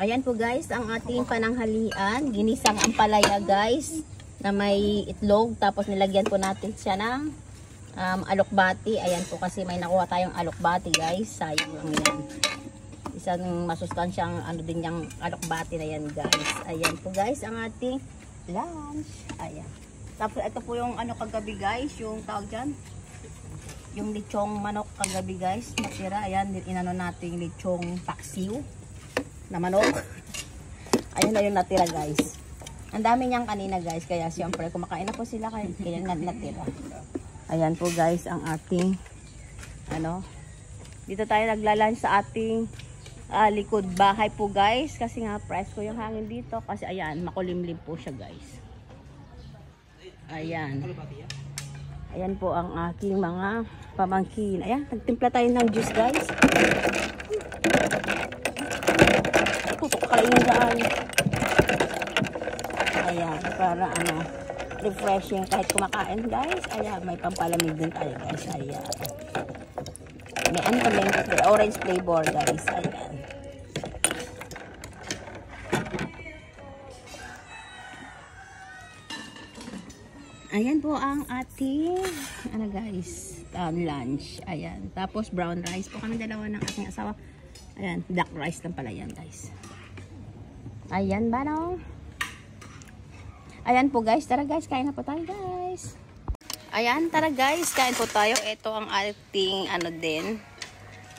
Ayan po guys, ang ating pananghalian. Ginisang ampalaya guys, na may itlog. Tapos nilagyan po natin siya ng alokbati. Ayan po kasi may nakuha tayong alokbati guys. Sayang lang yan. Isang masustansyang ano din yung alokbati na yan guys. Ayan po guys, ang ating lunch. Ayan. Tapos ito po yung ano kagabi guys, yung tawag dyan. Yung lechong manok kagabi guys. Matira. Ayan, inano natin yung lechong paksiw na manok. Ayun na yung natira guys. Ang dami niyang kanina guys. Kaya siyempre kumakain na po sila. Kaya natira. Ayan po guys ang ating ano. Dito tayo naglalunch sa ating likod bahay po guys. Kasi nga presko yung hangin dito. Kasi ayan makulimlim po siya guys. Ayan. Ayan po ang aking mga pamangkin. Ayan, nagtimpla tayo ng juice guys. Tutok ka lang yung daan. Ayan, para ano, refreshing kahit kumakain guys. Ayan, may pampalamig din tayo guys. Ayan. May ano kaming orange flavor guys. Ayan. Ayan po ang ating ano guys, lunch. Ayan. Tapos brown rice po kami dalawa ng aking asawa. Ayan, black rice lang pala yan guys. Ayan ba no? Ayan po guys, tara guys, kain na po tayo guys. Ayan, tara guys, kain po tayo. Ito ang ating ano din,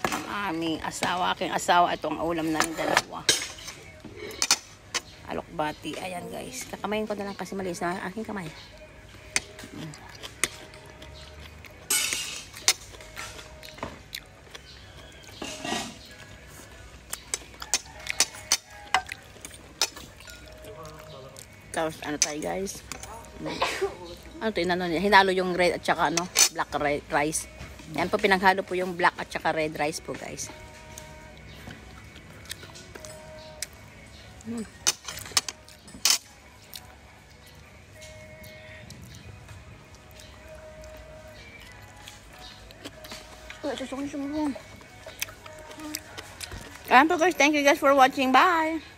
ang aming asawa, aking asawa. Ito ang ulam namin dalawa. Alokbati. Ayan guys, kakamayin ko na lang kasi malinis na aking kamay. Tapos ano tayo guys, ano ito inano niya, hinalo yung red at saka ano, black rice. Yan po, pinaghalo po yung black at saka red rice po guys. Ayan po guys, thank you guys for watching, bye!